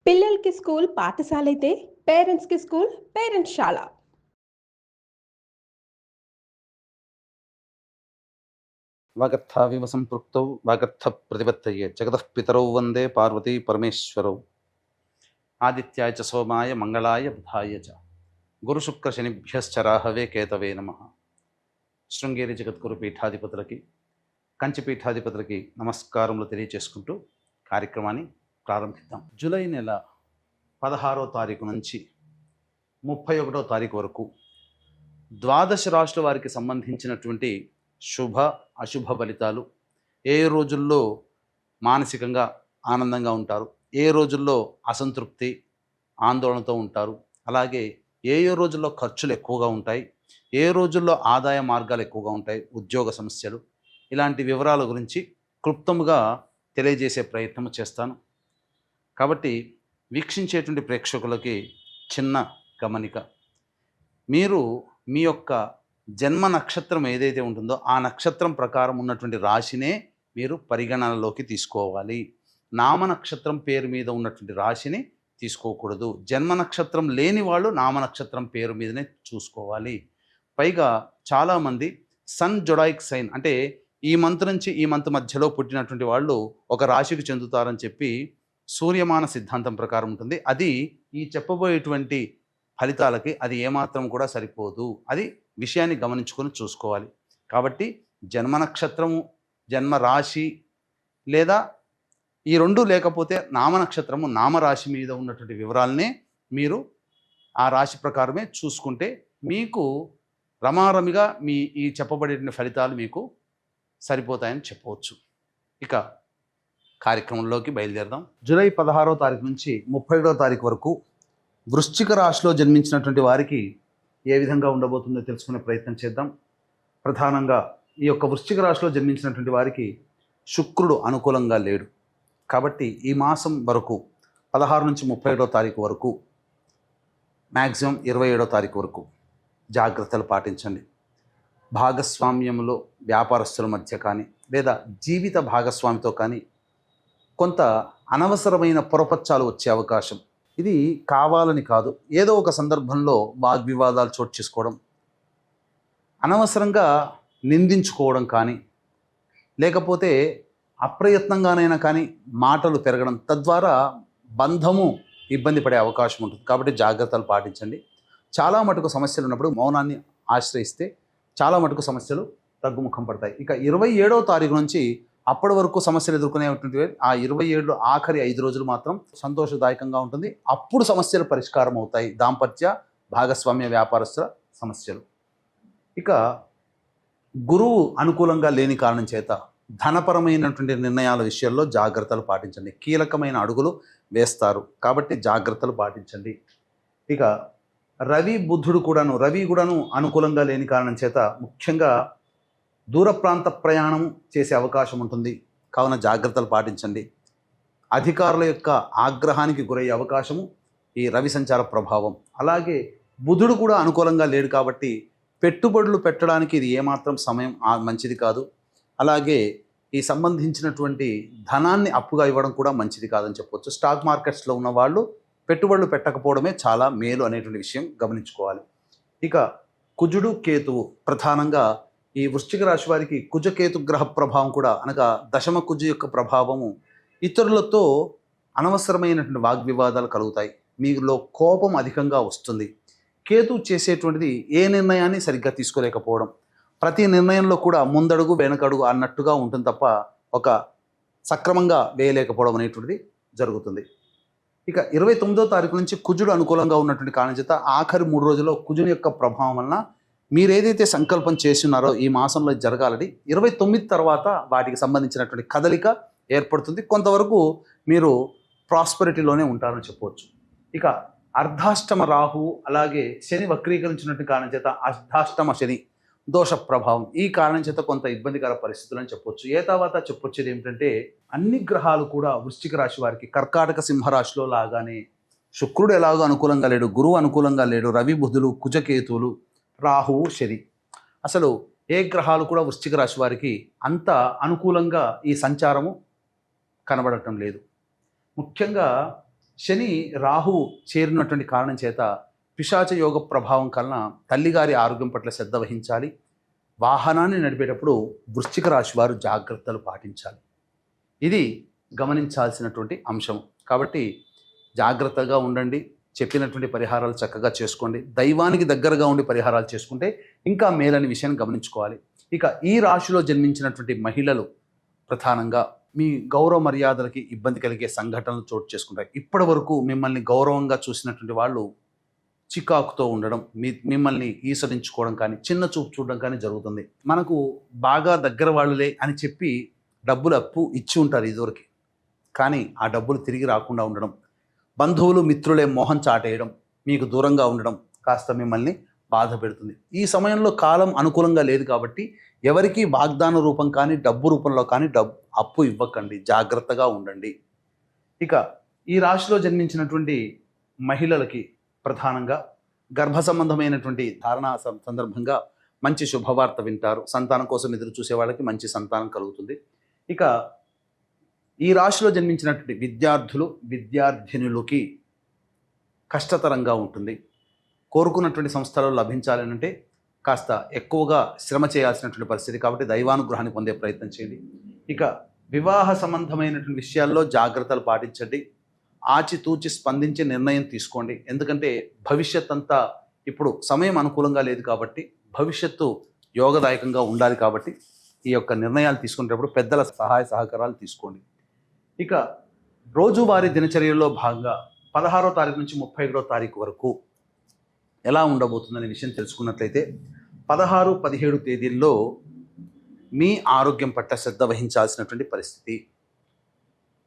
పిల్లలకి స్కూల్ పాఠశాల అయితే పేరెంట్స్కి స్కూల్ పేరెంట్స్శాల. వాగర్థావివ సంపృక్తౌ వాగర్థ ప్రతిపత్తయే జగతః పితరౌ వందే పార్వతీ పరమేశ్వరౌ. ఆదిత్యాయ చ సోమాయ మంగళాయ బుధాయ చ గురుశుక్ర శనిభ్యశ్చ రాహవే కేతవే నమః. శృంగేరి జగద్గురు పీఠాధిపతులకి కంచి పీఠాధిపతులకి నమస్కారములు తెలియచేసుకుంటూ కార్యక్రమాన్ని ప్రారంభిద్దాం. జూలై నెల 16వ తారీఖు నుంచి 31వ తారీఖు వరకు ద్వాదశ రాశుల వారికి సంబంధించినటువంటి శుభ అశుభ ఫలితాలు, ఏ రోజుల్లో మానసికంగా ఆనందంగా ఉంటారు, ఏ రోజుల్లో అసంతృప్తి ఆందోళనతో ఉంటారు, అలాగే ఏ రోజుల్లో ఖర్చులు ఎక్కువగా ఉంటాయి, ఏ రోజుల్లో ఆదాయ మార్గాలు ఎక్కువగా ఉంటాయి, ఉద్యోగ సమస్యలు, ఇలాంటి వివరాల గురించి క్లుప్తంగా తెలియజేసే ప్రయత్నం చేస్తాను. కాబట్టి వీక్షించేటువంటి ప్రేక్షకులకి చిన్న గమనిక, మీరు మీ యొక్క జన్మ నక్షత్రం ఏదైతే ఉంటుందో ఆ నక్షత్రం ప్రకారం ఉన్నటువంటి రాశినే మీరు పరిగణనలోకి తీసుకోవాలి. నామ నక్షత్రం పేరు మీద ఉన్నటువంటి రాశిని తీసుకోకూడదు. జన్మ నక్షత్రం లేని వాళ్ళు నామ నక్షత్రం పేరు మీదనే చూసుకోవాలి. పైగా చాలామంది సన్ జొడాయిక్ సైన్ అంటే ఈ మంత్ నుంచి ఈ మంత్ మధ్యలో పుట్టినటువంటి వాళ్ళు ఒక రాశికి చెందుతారని చెప్పి సూర్యమాన సిద్ధాంతం ప్రకారం ఉంటుంది. అది ఈ చెప్పబోయేటువంటి ఫలితాలకి అది ఏమాత్రం కూడా సరిపోదు. అది విషయాన్ని గమనించుకొని చూసుకోవాలి. కాబట్టి జన్మ నక్షత్రము, జన్మ రాశి లేదా ఈ రెండు లేకపోతే నామ నక్షత్రము, నామరాశి మీద ఉన్నటువంటి వివరాలనే మీరు ఆ రాశి ప్రకారమే చూసుకుంటే మీకు రమారమిగా మీ ఈ చెప్పబడిన ఫలితాలు మీకు సరిపోతాయని చెప్పవచ్చు. ఇక కార్యక్రమంలోకి బయలుదేరదాం. జూలై 16వ తారీఖు నుంచి 31వ తారీఖు వరకు వృశ్చిక రాశిలో జన్మించినటువంటి వారికి ఏ విధంగా ఉండబోతుందో తెలుసుకునే ప్రయత్నం చేద్దాం. ప్రధానంగా ఈ యొక్క వృశ్చిక రాశిలో జన్మించినటువంటి వారికి శుక్రుడు అనుకూలంగా లేడు. కాబట్టి ఈ మాసం వరకు 16 నుంచి 31వ తారీఖు వరకు, మ్యాక్సిమం 27వ తారీఖు వరకు జాగ్రత్తలు పాటించండి. భాగస్వామ్యంలో వ్యాపారస్తుల మధ్య కానీ లేదా జీవిత భాగస్వామితో కానీ కొంత అనవసరమైన పొరపచ్చాలు వచ్చే అవకాశం. ఇది కావాలని కాదు, ఏదో ఒక సందర్భంలో వాగ్వివాదాలు చోటు చేసుకోవడం, అనవసరంగా నిందించుకోవడం కానీ, లేకపోతే అప్రయత్నంగానైనా కానీ మాటలు పెరగడం, తద్వారా బంధము ఇబ్బంది పడే అవకాశం ఉంటుంది. కాబట్టి జాగ్రత్తలు పాటించండి. చాలా మటుకు సమస్యలు ఉన్నప్పుడు మౌనాన్ని ఆశ్రయిస్తే చాలా మటుకు సమస్యలు తగ్గుముఖం పడతాయి. ఇక 27వ తారీఖు నుంచి అప్పటి వరకు సమస్యలు ఎదుర్కొనేటువంటి ఆ 27 ఆఖరి 5 రోజులు మాత్రం సంతోషదాయకంగా ఉంటుంది. అప్పుడు సమస్యలు పరిష్కారం అవుతాయి. దాంపత్య భాగస్వామ్య వ్యాపారస్తుల సమస్యలు. ఇక గురువు అనుకూలంగా లేని కారణం చేత ధనపరమైనటువంటి నిర్ణయాల విషయంలో జాగ్రత్తలు పాటించండి. కీలకమైన అడుగులు వేస్తారు కాబట్టి జాగ్రత్తలు పాటించండి. ఇక రవి కూడాను అనుకూలంగా లేని కారణం చేత ముఖ్యంగా దూర ప్రాంత ప్రయాణం చేసే అవకాశం ఉంటుంది. కావున జాగ్రత్తలు పాటించండి. అధికారుల యొక్క ఆగ్రహానికి గురయ్యే అవకాశము ఈ రవి సంచార ప్రభావం. అలాగే బుధుడు కూడా అనుకూలంగా లేడు కాబట్టి పెట్టుబడులు పెట్టడానికి ఇది ఏమాత్రం సమయం మంచిది కాదు. అలాగే ఈ సంబంధించినటువంటి ధనాన్ని అప్పుగా ఇవ్వడం కూడా మంచిది కాదని చెప్పవచ్చు. స్టాక్ మార్కెట్స్లో ఉన్న వాళ్ళు పెట్టుబడులు పెట్టకపోవడమే చాలా మేలు అనేటువంటి విషయం గమనించుకోవాలి. ఇక కుజుడు కేతువు, ప్రధానంగా ఈ వృశ్చిక రాశి వారికి కుజకేతు గ్రహ ప్రభావం కూడా అనగా దశమ కుజు యొక్క ప్రభావము ఇతరులతో అనవసరమైనటువంటి వాగ్వివాదాలు కలుగుతాయి. మీలో కోపం అధికంగా వస్తుంది. కేతు చేసేటువంటిది ఏ నిర్ణయాన్ని సరిగ్గా తీసుకోలేకపోవడం, ప్రతి నిర్ణయంలో కూడా ముందడుగు వెనకడుగు అన్నట్టుగా ఉంటుంది తప్ప ఒక సక్రమంగా వేయలేకపోవడం అనేటువంటిది జరుగుతుంది. ఇక 29వ తారీఖు నుంచి కుజుడు అనుకూలంగా ఉన్నటువంటి కారణం చేత ఆఖరి 3 రోజుల్లో కుజుని యొక్క ప్రభావం వలన మీరు ఏదైతే సంకల్పం చేస్తున్నారో ఈ మాసంలో జరగాలని 29 తర్వాత వాటికి సంబంధించినటువంటి కదలిక ఏర్పడుతుంది. కొంతవరకు మీరు ప్రాస్పరిటీలోనే ఉంటారని చెప్పవచ్చు. ఇక అర్ధాష్టమ రాహువు అలాగే శని వక్రీకరించినటువంటి కారణం చేత అర్ధాష్టమ శని దోష ప్రభావం, ఈ కారణం చేత కొంత ఇబ్బందికర పరిస్థితులు అని చెప్పొచ్చు. తర్వాత చెప్పొచ్చేది ఏమిటంటే అన్ని గ్రహాలు కూడా వృశ్చిక రాశి వారికి కర్కాటక సింహరాశిలో లాగానే శుక్రుడు ఎలాగో అనుకూలంగా లేడు, గురువు అనుకూలంగా లేడు, రవి బుధులు కుజకేతువులు రాహువు శని, అసలు ఏ గ్రహాలు కూడా వృశ్చిక రాశి వారికి అంత అనుకూలంగా ఈ సంచారము కనబడటం లేదు. ముఖ్యంగా శని రాహువు చేరినటువంటి కారణం చేత పిశాచ యోగ ప్రభావం కలన తల్లిగారి ఆరోగ్యం పట్ల శ్రద్ధ వహించాలి. వాహనాన్ని నడిపేటప్పుడు వృశ్చిక రాశి వారు జాగ్రత్తలు పాటించాలి. ఇది గమనించాల్సినటువంటి అంశం. కాబట్టి జాగ్రత్తగా ఉండండి. చెప్పినటువంటి పరిహారాలు చక్కగా చేసుకోండి. దైవానికి దగ్గరగా ఉండి పరిహారాలు చేసుకుంటే ఇంకా మేలని విషయాన్ని గమనించుకోవాలి. ఇక ఈ రాశిలో జన్మించినటువంటి మహిళలు ప్రధానంగా మీ గౌరవ మర్యాదలకి ఇబ్బంది కలిగే సంఘటనలు చోటు చేసుకుంటాయి. ఇప్పటి వరకు మిమ్మల్ని గౌరవంగా చూసినటువంటి వాళ్ళు చికాకుతో ఉండడం, మిమ్మల్ని ఈసడించుకోవడం కానీ, చిన్న చూపు చూడడం కానీ జరుగుతుంది. మనకు బాగా దగ్గర వాళ్ళలే అని చెప్పి డబ్బులు అప్పు ఇచ్చి ఉంటారు ఇదివరకు, కానీ ఆ డబ్బులు తిరిగి రాకుండా ఉండడం, బంధువులు మిత్రులే మోహం చాటేయడం, మీకు దూరంగా ఉండడం కాస్త మిమ్మల్ని బాధ పెడుతుంది. ఈ సమయంలో కాలం అనుకూలంగా లేదు కాబట్టి ఎవరికి వాగ్దాన రూపం కానీ డబ్బు రూపంలో కానీ అప్పు ఇవ్వకండి. జాగ్రత్తగా ఉండండి. ఇక ఈ రాశిలో జన్మించినటువంటి మహిళలకి ప్రధానంగా గర్భ సంబంధమైనటువంటి ధారణ సందర్భంగా మంచి శుభవార్త వింటారు. సంతానం కోసం ఎదురు చూసే వాళ్ళకి మంచి సంతానం కలుగుతుంది. ఇక ఈ రాశిలో జన్మించినటువంటి విద్యార్థులు విద్యార్థినులకి కష్టతరంగా ఉంటుంది. కోరుకున్నటువంటి సంస్థలు లభించాలనంటే కాస్త ఎక్కువగా శ్రమ చేయాల్సినటువంటి పరిస్థితి. కాబట్టి దైవానుగ్రహాన్ని పొందే ప్రయత్నం చేయండి. ఇక వివాహ సంబంధమైనటువంటి విషయాల్లో జాగ్రత్తలు పాటించండి. ఆచితూచి స్పందించి నిర్ణయం తీసుకోండి. ఎందుకంటే భవిష్యత్ అంతా ఇప్పుడు సమయం అనుకూలంగా లేదు కాబట్టి భవిష్యత్తు యోగదాయకంగా ఉండాలి. కాబట్టి ఈ యొక్క నిర్ణయాలు తీసుకునేటప్పుడు పెద్దల సహాయ సహకారాలు తీసుకోండి. ఇక రోజువారీ దినచర్యల్లో భాగంగా 16వ తారీఖు నుంచి 31వ తారీఖు వరకు ఎలా ఉండబోతుందనే విషయం తెలుసుకున్నట్లయితే 16, 17 తేదీల్లో మీ ఆరోగ్యం పట్ల శ్రద్ధ వహించాల్సినటువంటి పరిస్థితి.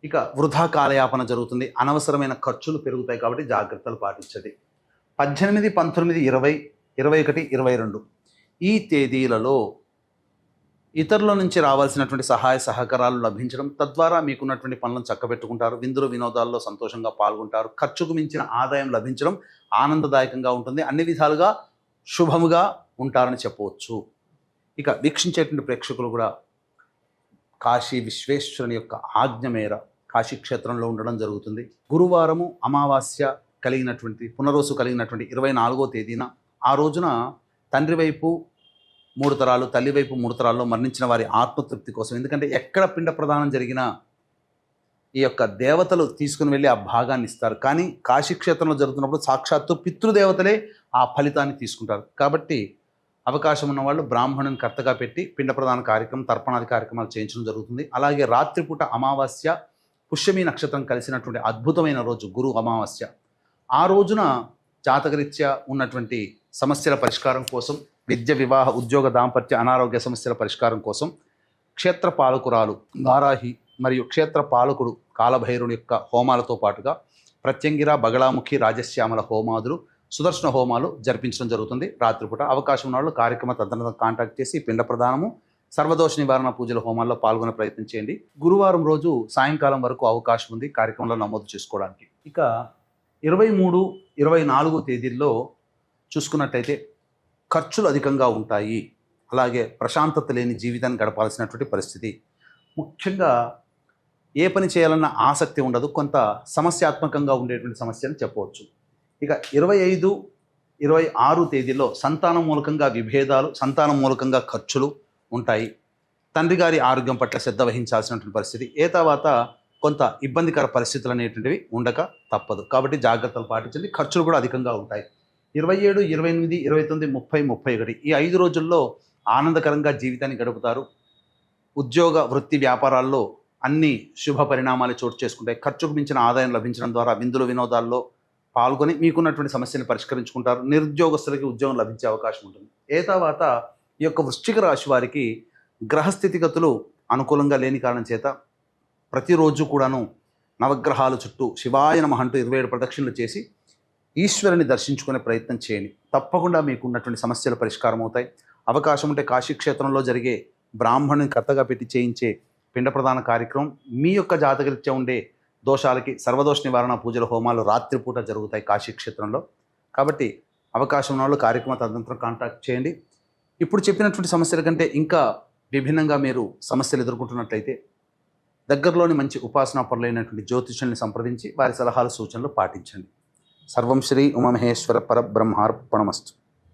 ఇక వృధా కాలయాపన జరుగుతుంది. అనవసరమైన ఖర్చులు పెరుగుతాయి కాబట్టి జాగ్రత్తలు పాటించండి. 18, 19, 20, 21, 22 ఈ తేదీలలో ఇతరుల నుంచి రావాల్సినటువంటి సహాయ సహకారాలు లభించడం, తద్వారా మీకున్నటువంటి పనులను చక్కబెట్టుకుంటారు. విందులు వినోదాల్లో సంతోషంగా పాల్గొంటారు. ఖర్చుకు మించిన ఆదాయం లభించడం ఆనందదాయకంగా ఉంటుంది. అన్ని విధాలుగా శుభముగా ఉంటారని చెప్పవచ్చు. ఇక వీక్షించేటువంటి ప్రేక్షకులు కూడా కాశీ విశ్వేశ్వరుని యొక్క ఆజ్ఞ మేర కాశీ క్షేత్రంలో ఉండడం జరుగుతుంది. గురువారము అమావాస్య కలిగినటువంటి పునరోసు కలిగినటువంటి 24వ తేదీన ఆ రోజున తండ్రి వైపు 3 తరాలు, తల్లి వైపు 3 తరాల్లో మరణించిన వారి ఆత్మతృప్తి కోసం, ఎందుకంటే ఎక్కడ పిండ ప్రదానం జరిగినా ఈ యొక్క దేవతలు తీసుకుని వెళ్ళి ఆ భాగాన్ని ఇస్తారు. కానీ కాశీక్షేత్రంలో జరుగుతున్నప్పుడు సాక్షాత్తు పితృదేవతలే ఆ ఫలితాన్ని తీసుకుంటారు. కాబట్టి అవకాశం ఉన్న వాళ్ళు బ్రాహ్మణుని కర్తగా పెట్టి పిండ ప్రదాన కార్యక్రమం, తర్పణాది కార్యక్రమాలు చేయించడం జరుగుతుంది. అలాగే రాత్రిపూట అమావాస్య పుష్యమి నక్షత్రం కలిసినటువంటి అద్భుతమైన రోజు గురు అమావాస్య. ఆ రోజున జాతకరీత్యా ఉన్నటువంటి సమస్యల పరిష్కారం కోసం, విద్య, వివాహ, ఉద్యోగ, దాంపత్య, అనారోగ్య సమస్యల పరిష్కారం కోసం క్షేత్ర పాలకురాలు వారాహి మరియు క్షేత్ర పాలకుడు కాలభైరుని యొక్క హోమాలతో పాటుగా ప్రత్యంగిర, బగళాముఖి, రాజశ్యామల హోమాదులు, సుదర్శన హోమాలు జరిపించడం జరుగుతుంది. రాత్రిపూట అవకాశం ఉన్న వాళ్ళు కార్యక్రమ తదనంతరం కాంటాక్ట్ చేసి పిండ ప్రదానము, సర్వదోష నివారణ పూజల హోమాల్లో పాల్గొనే ప్రయత్నం చేయండి. గురువారం రోజు సాయంకాలం వరకు అవకాశం ఉంది కార్యక్రమంలో నమోదు చేసుకోవడానికి. ఇక 23, 24 తేదీల్లో చూసుకున్నట్టయితే ఖర్చులు అధికంగా ఉంటాయి. అలాగే ప్రశాంతత లేని జీవితాన్ని గడపాల్సినటువంటి పరిస్థితి. ముఖ్యంగా ఏ పని చేయాలన్న ఆసక్తి ఉండదు. కొంత సమస్యాత్మకంగా ఉండేటువంటి సమస్యని చెప్పవచ్చు. ఇక 25, 26 తేదీల్లో సంతానం మూలకంగా విభేదాలు, సంతానం మూలకంగా ఖర్చులు ఉంటాయి. తండ్రి గారి ఆరోగ్యం పట్ల శ్రద్ధ వహించాల్సినటువంటి పరిస్థితి. తర్వాత కొంత ఇబ్బందికర పరిస్థితులు అనేటువంటివి ఉండక తప్పదు. కాబట్టి జాగ్రత్తలు పాటించండి. ఖర్చులు కూడా అధికంగా ఉంటాయి. 27, 28, 29, 30, 31 ఈ 5 రోజుల్లో ఆనందకరంగా జీవితాన్ని గడుపుతారు. ఉద్యోగ, వృత్తి, వ్యాపారాల్లో అన్ని శుభ పరిణామాలు చోటు చేసుకుంటాయి. ఖర్చుకు మించిన ఆదాయం లభించడం ద్వారా విందులు వినోదాల్లో పాల్గొని మీకున్నటువంటి సమస్యను పరిష్కరించుకుంటారు. నిరుద్యోగస్తులకి ఉద్యోగం లభించే అవకాశం ఉంటుంది. తర్వాత ఈ యొక్క వృశ్చిక రాశి వారికి గ్రహస్థితిగతులు అనుకూలంగా లేని కారణం చేత ప్రతిరోజు కూడాను నవగ్రహాల చుట్టూ శివాయ నమః అంటూ 27 ప్రదక్షిణలు చేసి ఈశ్వరుని దర్శించుకునే ప్రయత్నం చేయండి. తప్పకుండా మీకు ఉన్నటువంటి సమస్యలు పరిష్కారం అవుతాయి. అవకాశం ఉంటే కాశీక్షేత్రంలో జరిగే బ్రాహ్మణుని కర్తగా పెట్టి చేయించే పిండ ప్రదాన కార్యక్రమం మీ యొక్క జాతకరీత్యా ఉండే దోషాలకి సర్వదోష నివారణ పూజల హోమాలు రాత్రిపూట జరుగుతాయి కాశీక్షేత్రంలో. కాబట్టి అవకాశం ఉన్న వాళ్ళు కార్యక్రమ తదనంతరం కాంటాక్ట్ చేయండి. ఇప్పుడు చెప్పినటువంటి సమస్యల కంటే ఇంకా విభిన్నంగా మీరు సమస్యలు ఎదుర్కొంటున్నట్లయితే దగ్గరలోని మంచి ఉపాసనా పరులైనటువంటి జ్యోతిషుల్ని సంప్రదించి వారి సలహాలు సూచనలు పాటించండి. సర్వం శ్రీ ఉమామహేశ్వర పరబ్రహ్మార్పణమస్తు.